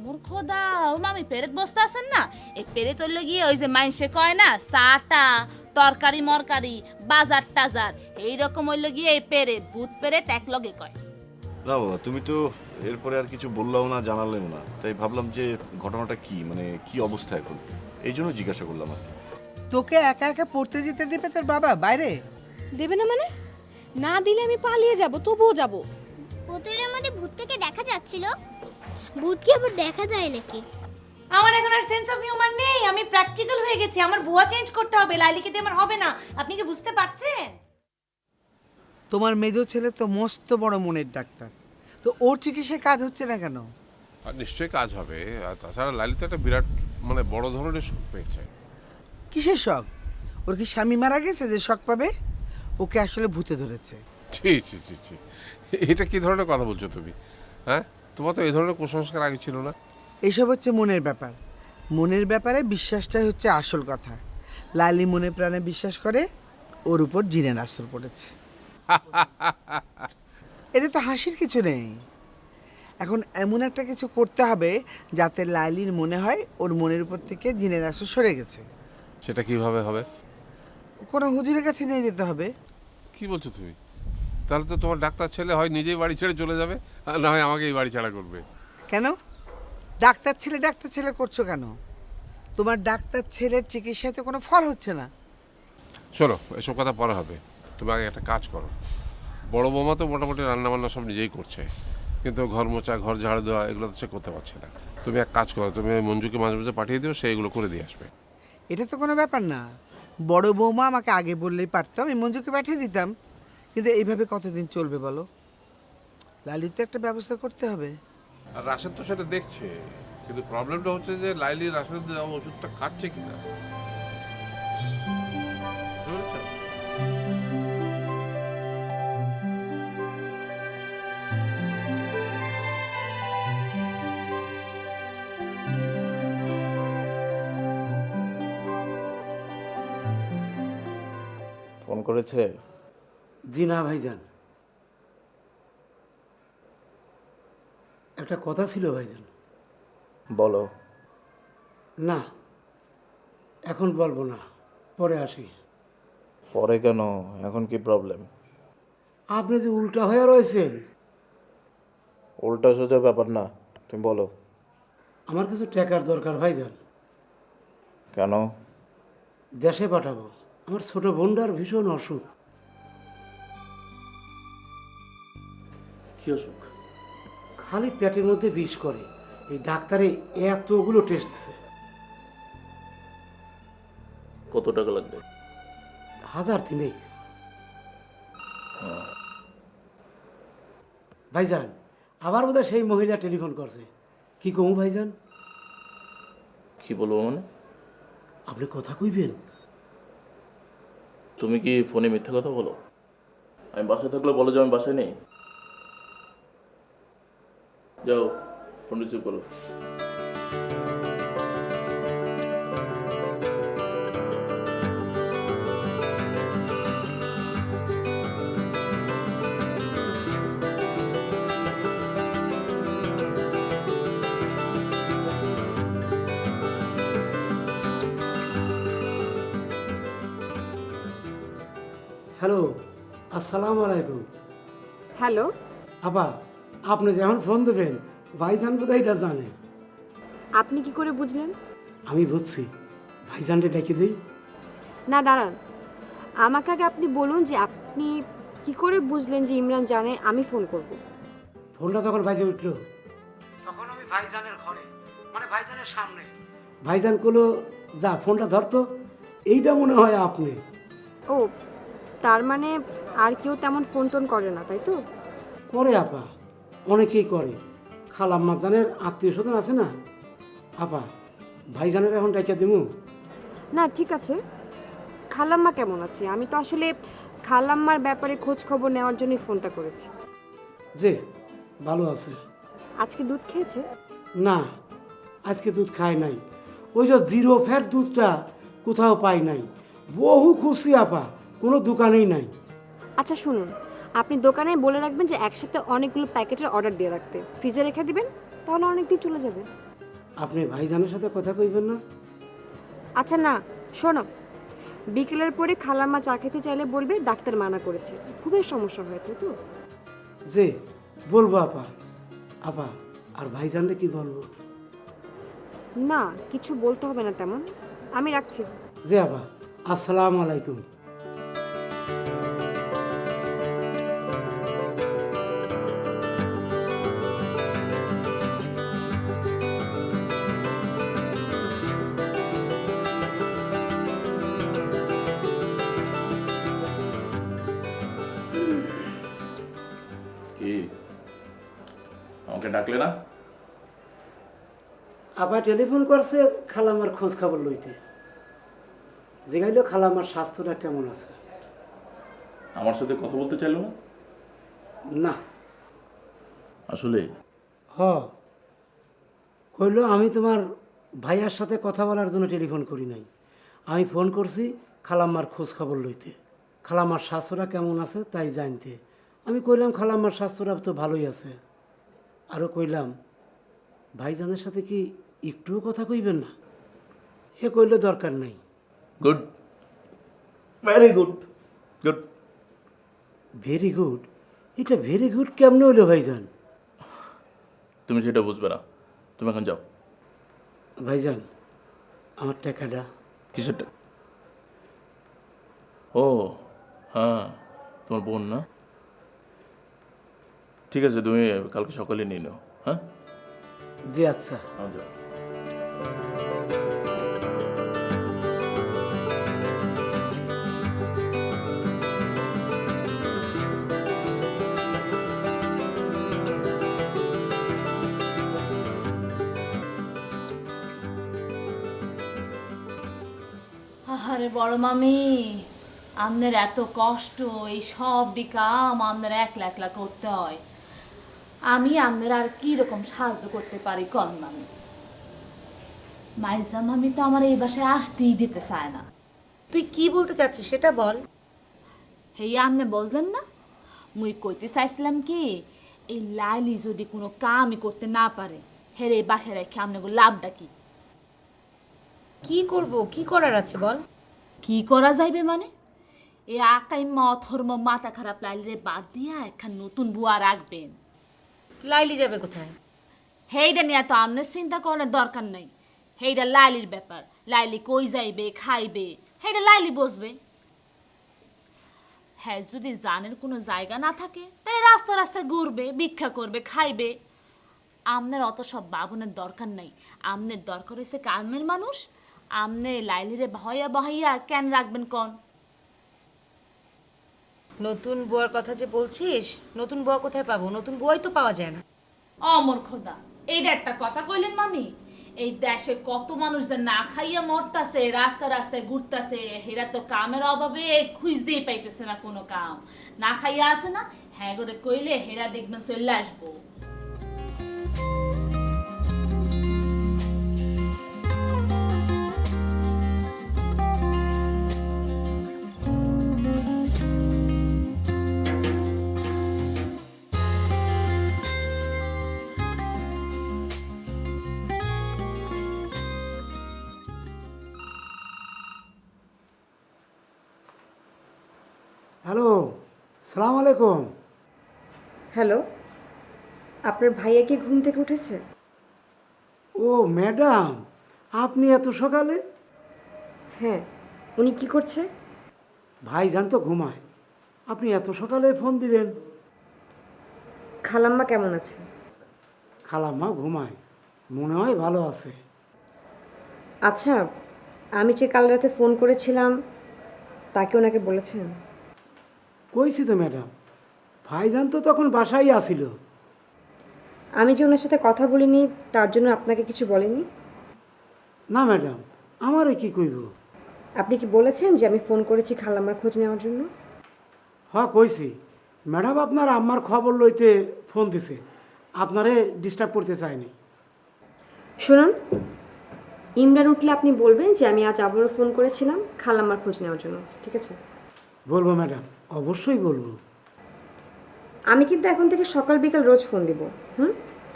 মোর খোদা, ও মামি পেরেত বসতে আছেন না, এই পেরেত হইলে গিয়ে ওই যে মাইনসে কয় না চাটা তরকারি মরকারি বাজার টাজার, এইরকম হইলে গিয়ে এই পেরেত ভূত পেরেত এক লগে কয়। না বাবা, তুমি তো এরপরে আর কিছু বললাও না, জানালেও না, তাই ভাবলাম যে ঘটনাটা কি, মানে কি অবস্থা এখন, এই জন্য জিজ্ঞাসা করলাম আর কি। তোকে একা একা পড়তে যেতে দেবে তোর বাবা বাইরে? দেবে না মানে? না দিলে আমি পালিয়ে যাব, তবুও যাব। পুতুলের মধ্যে ভূতটাকে দেখা যাচ্ছিল। ভূত কি আবার দেখা যায় নাকি? আমার এখন আর সেন্স অফ হিউমার নেই, আমি প্র্যাকটিক্যাল হয়ে গেছি, আমার বুয়া চেঞ্জ করতে হবে, লাইলিকে দিয়ে আমার হবে না। আপনি কি বুঝতে পারছেন? তোমার মেজো ছেলে তো মস্ত বড় মনের ডাক্তার, তো ওর চিকিৎসায় কাজ হচ্ছে না কেন? আর নিশ্চয়ই কাজ হবে। আর তাছাড়া লালি তো একটা বিরাট মানে বড় ধরনের শখ পেয়েছে। কিসের শখ? ওর কি স্বামী মারা গেছে যে শখ পাবে? ওকে আসলে ভূতে ধরেছে। ছি ছি ছি ছি, এটা কি ধরনের কথা বলছো তুমি? হ্যাঁ, তোমার তো এই ধরনের কুসংস্কার আগে ছিল না। এসব হচ্ছে মনের ব্যাপার। মনের ব্যাপারে বিশ্বাসটাই হচ্ছে আসল কথা। লালি মনে প্রাণে বিশ্বাস করে ওর উপর জিনের আসর পড়েছে। এতে তো হাসির কিছু নেই। এখন এমন একটা কিছু করতে হবে যাতে লাইলির মনে হয় ওর মনের উপর থেকে জিনের আসর সরে গেছে। সেটা কিভাবে হবে? কোনো হুজুরের কাছে নিয়ে যেতে হবে। কি বলছো তুমি? তাহলে তো তোমার ডাক্তার ছেলে হয় নিজেই বাড়ি ছেড়ে চলে যাবে, আর না হয় আমাকে এই বাড়ি ছাড়া করবে। কেন ডাক্তার ছেলে করছো কেন? তোমার ডাক্তার ছেলের চিকিৎসায় তো কোনো ফল হচ্ছে না। শোনো, এসব কথা পরে হবে। তুমি আগে একটা কাজ করো। বড় বৌমা তো মোটামুটি রান্নাবান্না সব নিজেই করছে, কিন্তু ঘর মোছা ঘর ঝাড়ু দেওয়া এগুলো তো সে করতে পারছে না। তুমি এক কাজ করো, তুমি ওই মঞ্জুকে মাঝে মাঝে পাঠিয়ে দিও, সে এগুলো করে দিয়ে আসবে। এটা তো কোনো ব্যাপার না। বড় বৌমা আমাকে আগে বললেই পারতাম, আমি মঞ্জুকে পাঠিয়ে দিতাম। কিন্তু এইভাবে কতদিন চলবে বলো? লালির তো একটা ব্যবস্থা করতে হবে। আর রাশেদ তো সেটা দেখছে, কিন্তু প্রবলেমটা হচ্ছে যে লাইলি রাশেদ দেওয়া ওষুধটা খাচ্ছে কিনা। বুঝতে পেরেছো? ফোন করেছে? জি না ভাইজান, একটা কথা ছিল ভাইজান। বলো। না, এখন বলবো না, পরে আসি। পরে কেন? এখন কি প্রবলেম? আপনি যে উল্টা হয়ে রয়েছেন। উল্টা সোজা ব্যাপার না, তুমি বলো। আমার কিছু টাকার দরকার ভাইজান। কেন? দেশে পাঠাবো, আমার ছোট বোনটার ভীষণ অসুখ। কি অসুখ? খালি পেটের মধ্যে বিষ করে। এই ডাক্তারে এতগুলো টেস্ট দিছে। কত টাকা লাগবে? 1000 ভাইজান, আবার বোধহয় সেই মহিলা টেলিফোন করছে। কি কমু ভাইজান? কি বলবো মানে? আপনি কথা কইবেন? তুমি কি ফোনে মিথ্যে কথা বলো? আমি বাসায় থাকলে বলো যে আমি বাসায় নেই। যাও, ফোন রিসিভ করো। হ্যালো, আসসালামু আলাইকুম। হ্যালো, আপা, আপনি যখন ফোন দেবেন ভাইজান বোধহয় এটা জানে। আপনি কি করে বুঝলেন? আমি বুঝছি, ভাইজানকে ডেকে দিই। না দাঁড়ান, আমাকে আগে আপনি বলুন যে আপনি কি করে বুঝলেন যে ইমরান জানে আমি ফোন করব। ফোনটা যখন বাজে উঠলো তখন আমি ভাইজানের ঘরে, মানে ভাইজানের সামনে। ভাইজান কলো, যা ফোনটা ধরতো, এইটা মনে হয় আপনি। ও, তার মানে আর কেউ তেমন ফোন টোন করে না, তাই তো? করে আপা, অনেকেই করে। খালাম্মা জানের আত্মীয় স্বজন আছে না আপা, ভাইজানের এখন ডাইকা দিমু? না ঠিক আছে, খালাম্মা কেমন আছে? আমি তো আসলে খালাম্মার ব্যাপারে খোঁজ খবর নেওয়ার জন্যই ফোনটা করেছি। যে ভালো আছে। আজকে দুধ খেয়েছে? না, আজকে দুধ খায় নাই। ওই যে 0 ফ্যাট দুধটা কোথাও পাই নাই, বহু খুশি আপা, কোনো দোকানেই নাই। আচ্ছা শুনুন, আপনি দোকানে বলে রাখবেন যে একসাথে অনেকগুলো প্যাকেটের অর্ডার দিয়ে রাখতে, ফ্রিজে রেখে দিবেন, তাহলে অনেক দিন চলে যাবে। আপনি ভাইজানের সাথে কথা কইবেন না? আচ্ছা না, শোনো, বিকেলের পরে খালাম্মা চা খেতে চাইলে বলবে ডাক্তার মানা করেছে, খুবই সমস্যা হয়েছে তো। যে বলবো আপা। আপা, আর ভাইজানরে কি বলবো? না, কিছু বলতে হবে না তেমন, আমি রাখছি। যে আপা, আসসালামু আলাইকুম। কি আমাকে ডাকলে না? আপা টেলিফোন করছে খালামার খোঁজ খবর লইতে। জিগাইলো খালামার স্বাস্থ্যটা কেমন আছে। আমার সাথে কথা বলতে চাইলো না? না। আসলে হ, কইলো আমি তোমার ভাইয়ার সাথে কথা বলার জন্য টেলিফোন করি নাই, আমি ফোন করছি খালাম্মার খোঁজ খবর লইতে, খালাম্মার স্বাস্থ্যটা কেমন আছে তাই জানতে। আমি কইলাম খালাম্মার স্বাস্থ্যটা তো ভালোই আছে। আরও কইলাম ভাইজানের সাথে কি একটুও কথা কইবেন না? হে কইলো দরকার নাই। Good, very good, good. Very good? এটা ভেরি গুড কেমনে হইলো ভাইজান? তুমি সেটা বুঝবে না, তুমি এখন যাও। ভাইজান, আমার টাকাটা। কিসেরটা? ও হ্যাঁ, তোমার বোন না? ঠিক আছে, তুমি কালকে সকালে নিয়ে নাও। হ্যাঁ জি আচ্ছা। এখন যাও। আরে বড় মামি, আপনার এত কষ্ট, এই সব কাম আপনার একলা একলা করতে হয়। আমি আপনার আর কি রকম সাহায্য করতে পারি কন মামি? মাইজা মামি তো আমার এই বাসায় আসতেই দিতে চায় না। তুই কি বলতে চাচ্ছিস সেটা বল। হেই আপনি বুঝলেন না? মুই কইতে চাইছিলাম কি, এই লাইলি যদি কোনো কামই করতে না পারে, হেরে এই বাসায় রেখে আপনাকে লাভটা কি? কি করব, কি করার আছে বল। কি করা যাইবে মানে? এ আকাই মথর্ম মাথা খারাপ লাইলিরে বাদ দিয়া একখান নতুন বুয়া রাখবেন। লাইলি যাবে কোথায়? হেইটা নিয়ে তো আপনার চিন্তা করার দরকার নাই। হেইটা লাইলির ব্যাপার। লাইলি কই যাইবে, খাইবে, হেইটা লাইলি বসবে। হ্যাঁ, যদি জানের কোনো জায়গা না থাকে তাহলে রাস্তা রাস্তায় ঘুরবে, ভিক্ষা করবে, খাইবে। আপনার অত সব বাবনের দরকার নাই। আপনার দরকার হয়েছে কামের মানুষ। আপনি লাইলিরে ভয়া বহাইয়া কেন রাখবেন কন? নতুন বুয়ার কথা যে বলছিস, নতুন বুয়া কোথায় পাবো? নতুন বুয়াই তো পাওয়া যায় না। অমর খোদা, এইটা একটা কথা কইলেন মামি? এই দেশে কত মানুষ যে না খাইয়া মরতাছে, রাস্তা রাস্তায় ঘুরতাছে, হেরা তো কামের অভাবে খুঁজতেই পাইতেছে না কোনো কাম। না খাইয়া আছে না, হ্যাঁ করে কইলে হেরা দেখবেন চলে আসবো। হ্যালো, সালাম আলাইকুম। হ্যালো, আপনার ভাইয়া কি ঘুম থেকে উঠেছে? ও ম্যাডাম, আপনি এত সকালে? হ্যাঁ, উনি কি করছে? ভাইজান তো ঘুমায়, আপনি এত সকালে ফোন দিলেন? খালাম্মা কেমন আছে? খালাম্মা ঘুমায়, মনে হয় ভালো আছে। আচ্ছা, আমি যে কাল রাতে ফোন করেছিলাম তাকে ওনাকে বলেছেন? কইছি তো ম্যাডাম, ভাইজান তো তখন বাসায় আসিল। আমি যে ওনার সাথে কথা বলিনি তার জন্য আপনাকে কিছু বলেনি? না ম্যাডাম, আমারে কি কইব? আপনি কি বলেছেন যে আমি ফোন করেছি খালাম্মার খোঁজ নেওয়ার জন্য? হ্যাঁ কইছি, ম্যাডাম আপনার আম্মার খবর লইতে ফোন দিছে, আপনারে ডিস্টার্ব করতে চায়নি। শুনুন, ইমরান উঠলে আপনি বলবেন যে আমি আজ আবারও ফোন করেছিলাম খালাম্মার খোঁজ নেওয়ার জন্য, ঠিক আছে? বলবো ম্যাডাম, অবশ্যই বলবো। আমি কিন্তু এখন থেকে সকাল বিকাল রোজ ফোন দিব,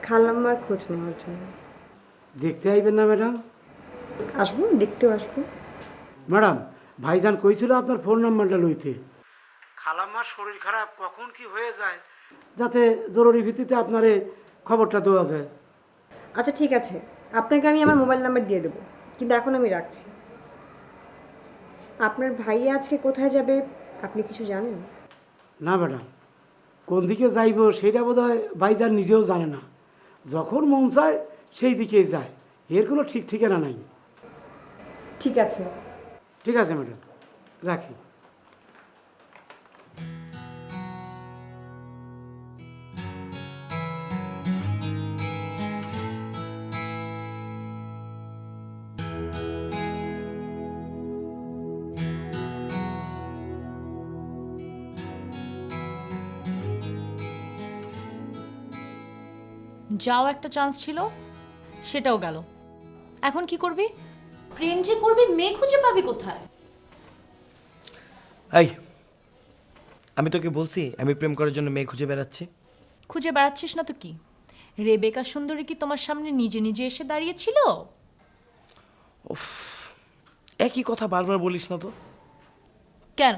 খালাম্মার খোঁজ নেওয়ার জন্য। দেখতে আইবেন না ম্যাডাম? আসবো, দেখতেও আসবো। ম্যাডাম, ভাইজান কইছিল আপনার ফোন নাম্বারটা লইতে। খালাম্মার শরীর খারাপ, কখন কি হয়ে যায়, যাতে জরুরি ভিত্তিতে আপনারে খবরটা দেওয়া যায়। আচ্ছা ঠিক আছে, আপনাকে আমি আমার মোবাইল নাম্বার দিয়ে দেবো, কিন্তু এখন আমি রাখছি। আপনার ভাইয়া আজকে কোথায় যাবে আপনি কিছু জানেন? না ম্যাডাম, কোন দিকে যাইব সেটা বোধহয় ভাইজান নিজেও জানে না। যখন মন চায় সেই দিকেই যায়, এর কোনো ঠিক ঠিকানা নাই। ঠিক আছে। ঠিক আছে ম্যাডাম, রাখি। যাও একটা চান্স ছিল, সেটাও গেল। এখন কি করবি? প্রেম যে করবি, মেয়ে খুঁজে পাবি কোথায়? এই, আমি তোকে বলছি আমি প্রেম করার জন্য মেয়ে খুঁজে বেড়াচ্ছি। খুঁজে বেড়াচ্ছিস না তো কি? রেবেকা সুন্দরী কি তোমার সামনে নিজে নিজে এসে দাঁড়িয়েছিল? একই কথা বারবার বলিস না তো। কেন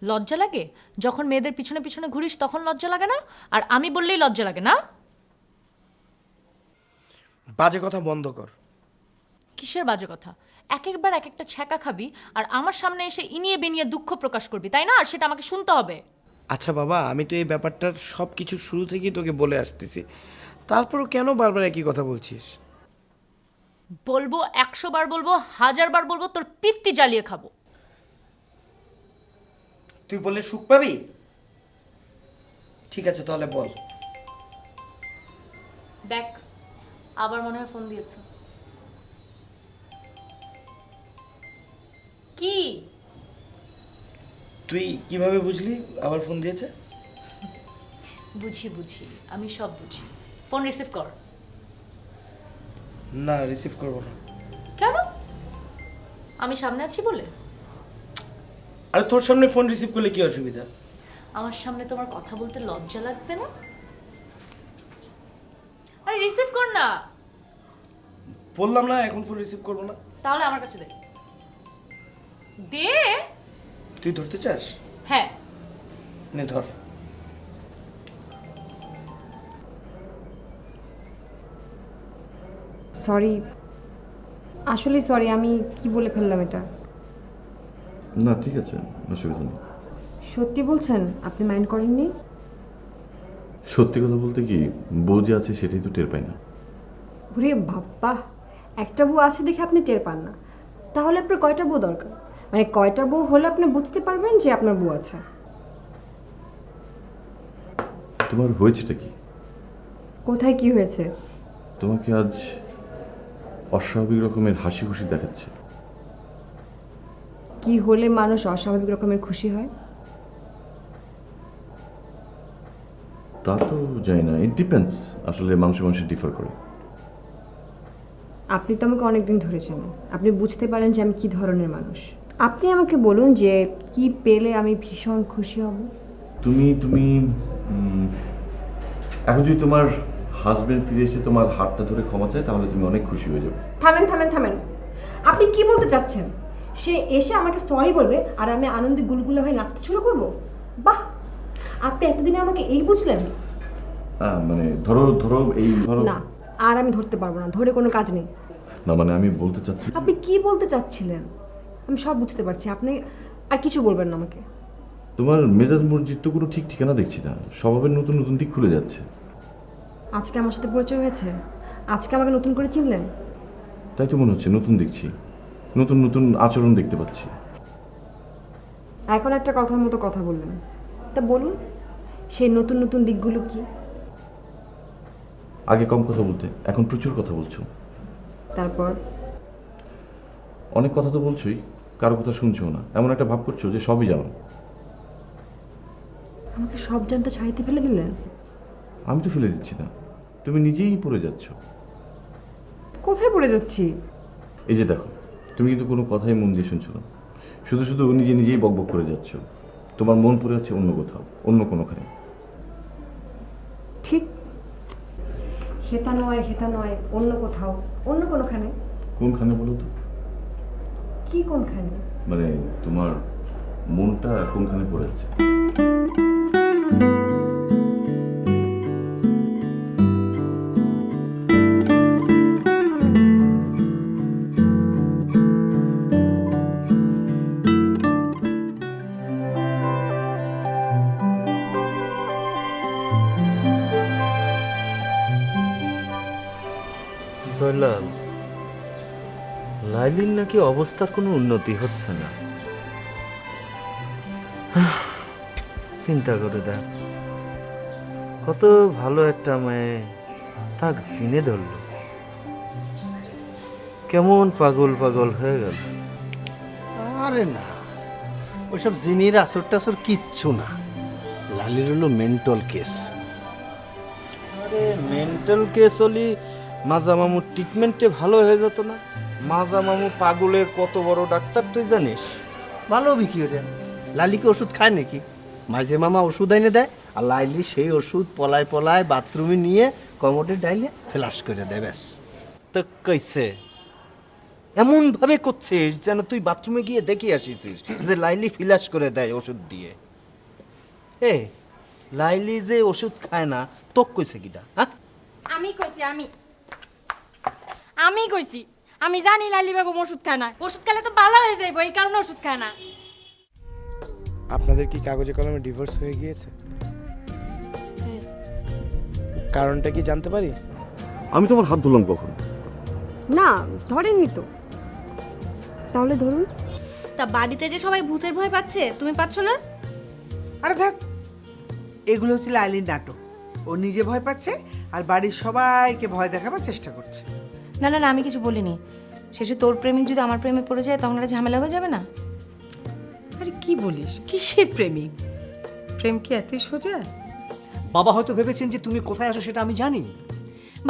লজ্জা লাগে? যখন মেয়েদের পিছনে পিছনে ঘুরিস তখন লজ্জা লাগে না? আর আমি বললেই লজ্জা লাগে না? বাজে কথা বন্ধ কর। কিসের বাজে কথা? এক একবার এক একটা ছ্যাঁকা খাবি আর আমার সামনে এসে ইনিয়ে বিনিয়ে দুঃখ প্রকাশ করবি, তাই না? আর সেটা আমাকে শুনতে হবে। আচ্ছা বাবা, আমি তো এই ব্যাপারটার সব কিছু শুরু থেকেই তোকে বলে আসতেছি, তারপরও কেন বারবার একই কথা বলছিস? বলবো 100 বার, বলবো 1000 বার, বলবো তোর পিত্তি জ্বালিয়ে খাবো। তুই বললে সুখ পাবি? ঠিক আছে তাহলে বল। দেখ, আবার মনে হয় ফোন দিয়েছে। কি? তুই কিভাবে বুঝলি আবার ফোন দিয়েছে? বুঝি, আমি সব বুঝি। ফোন রিসিভ কর। না, রিসিভ করবো না। কেন? আমি সামনে আছি বলে? আরে তোর সামনে ফোন রিসিভ করলে কি অসুবিধা? আমার সামনে তোমার কথা বলতে লজ্জা লাগবে না? আরে রিসিভ কর না। বললাম না এখন ফোন রিসিভ করবো না। তাহলে আমার কাছে দে। দে। তুই ধরতে চাস? হ্যাঁ। নে ধর। সরি, আসলে সরি, আমি কি বলে ফেললাম এটা? না ঠিক আছে, অসুবিধা নেই। সত্যি বলছেন? আপনি মাইন্ড করেননি? সত্যি কথা বলতে কি, বউ যে আছে সেটাই তো টের পাই না। ওরে বাবা, একটা বউ আছে দেখে আপনি টের পান না? তাহলে আপনার কয়টা বউ দরকার? মানে কয়টা বউ হলে আপনি বুঝতে পারবেন যে আপনার বউ আছে? তোমার হয়েছেটা কি? কোথায় কি হয়েছে? তোমাকে আজ অস্বাভাবিক রকমের হাসি খুশি দেখাচ্ছে। কি হলে মানুষ অস্বাভাবিক রকমের খুশি হয়? তা তো জানি না, ইট ডিপেন্ডস, আসলে মানুষের ডিফার করে। আপনি তো আমাকে অনেকদিন ধরে চেনেন, আপনি বুঝতে পারেন যে আমি কি ধরনের মানুষ। আপনি আমাকে বলুন যে কি পেলে আমি ভীষণ খুশি হব? তুমি এখন যদি তোমার হাজবেন্ড ফিরে এসে তোমার হাতটা ধরে ক্ষমা চায় তাহলে তুমি অনেক খুশি হয়ে যাবে। থামেন, আপনি কি বলতে চাচ্ছেন? সে এসে আমাকে সরি বলবে আর আমি আনন্দে গুলগুলা হয়ে নাচতে শুরু করবো? বাহ, আপনি এতদিনে আমাকে এই বুঝলেন? মানে ধরো এই ধরো না, আর আমি ধরতে পারবো না, ধরে কোনো কাজ নেই। না মানে আমি বলতে চাচ্ছি, আপনি কি বলতে চাচ্ছিলেন আমি সব বুঝতে পারছি, আপনি আর কিছু বলবেন না আমাকে। তোমার মেজাজ মসজিদ তো কোনো ঠিক ঠিকানা দেখছি না, স্বভাবের নতুন নতুন দিক খুলে যাচ্ছে। আজকে আমার সাথে পরিচয় হয়েছে, আজকে আমাকে নতুন করে চিনলেন? তাই তো মনে হচ্ছে, নতুন দেখছি, নতুন নতুন আচরণ দেখতে পাচ্ছি। এখন একটা কথার মতো কথা বললেন, তা বলুন সেই নতুন নতুন দিকগুলো কি? আগে কম কথা বলতে, এখন প্রচুর কথা বলছো। তারপর? অনেক কথা তো বলছোই, কারো কথা শুনছো না, এমন একটা ভাব করছো যে সবই জানো। আমাকে সব জানতে ছাইতে ফেলে দিলেন? আমি তো ফেলে দিচ্ছি না, তুমি নিজেই পড়ে যাচ্ছ। কোথায় পড়ে যাচ্ছি? এই যে দেখো, তুমি কিন্তু কোনো কথাই মন দিয়ে শুনছো না, শুধু শুধু নিজেই বকবক করে যাচ্ছ। তোমার মন পড়ে যাচ্ছে অন্য কোথাও, অন্য কোনোখানে। ঠিক, হেতা নয় অন্য কোথাও, অন্য কোনোখানে। কোনখানে বলো তো? কি কোনখানে? মানে তোমার মনটা কোনখানে পড়েছে? জয়লাল, লাইলির নাকি অবস্থার কোনো উন্নতি হচ্ছে না। চিন্তা করে দেখ, কত ভালো একটা মেয়ে তাক জিনে ধরল, কেমন পাগল পাগল হয়ে গেল। আরে না, ওইসব জিনির আসর টাসর কিচ্ছু না। লালির হলো মেন্টাল কেস। আরে মেন্টাল কেস হলি মাজা মামুর ট্রিটমেন্টে ভালো হয়ে যেত না? মাজা মামু পাগলের কত বড় ডাক্তার তুই জানিস? ভালো বিক্রি হয়ে যায়। লালিকে ওষুধ খায় নাকি? মাঝে মামা ওষুধ এনে দেয়, আর লাইলি সেই ওষুধ পলায় পলায় বাথরুমে নিয়ে কমোডে ডাইলে ফ্লাশ করে দেয়, ব্যাস। তো কইছে এমন ভাবে করছিস যেন তুই বাথরুমে গিয়ে দেখে আসিছিস যে লাইলি ফিলাস করে দেয় ওষুধ দিয়ে। এ লাইলি যে ওষুধ খায় না তোক কইছে কিটা? হ্যাঁ, আমি কইছি আমি জানি লালি বেগম ওষুধ খায় না। ওষুধ খেলে তো ভালো হয়ে যাইব, এই কারণে ওষুধ খায় না। আপনাদের কি কাগজে কলমে ডিভোর্স হয়ে গিয়েছে? কারণটা কি জানতে পারি? আমি তোমার হাত ধরলাম কখন? না, ধরেননি তো। তাহলে ধরুন। তা বাড়িতে যে সবাই ভূতের ভয় পাচ্ছে, তুমি পাচ্ছ না? আরে থাক, এগুলো হচ্ছে লাইলির নাটক। ও নিজে ভয় পাচ্ছে আর বাড়ির সবাইকে ভয় দেখাবার চেষ্টা করছে। না না না, আমি কিছু বলিনি। শেষে তোর প্রেমিক যদি আমার প্রেমে পড়ে যায় তখন একটা ঝামেলা হয়ে যাবে না? আরে কি বলিস, কিসের প্রেমিক? প্রেম কি এতই সোজা? বাবা হয়তো ভেবেছেন যে তুমি কোথায় আছো সেটা আমি জানি।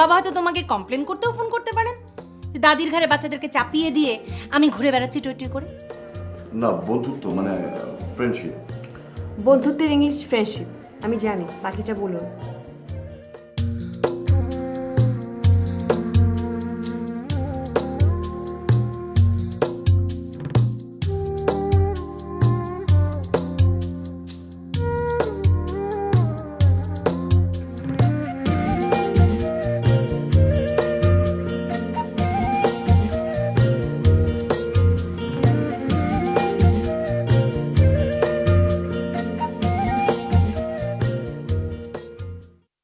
বাবা হয়তো তোমাকে কমপ্লেন করতেও ফোন করতে পারেন, দাদির ঘরে বাচ্চাদেরকে চাপিয়ে দিয়ে আমি ঘুরে বেড়াচ্ছি টই টই করে। না, বন্ধুত্ব মানে ফ্রেন্ডশিপ। বন্ধুত্বের ইংলিশ ফ্রেন্ডশিপ। আমি জানি, বাকিটা বলুন।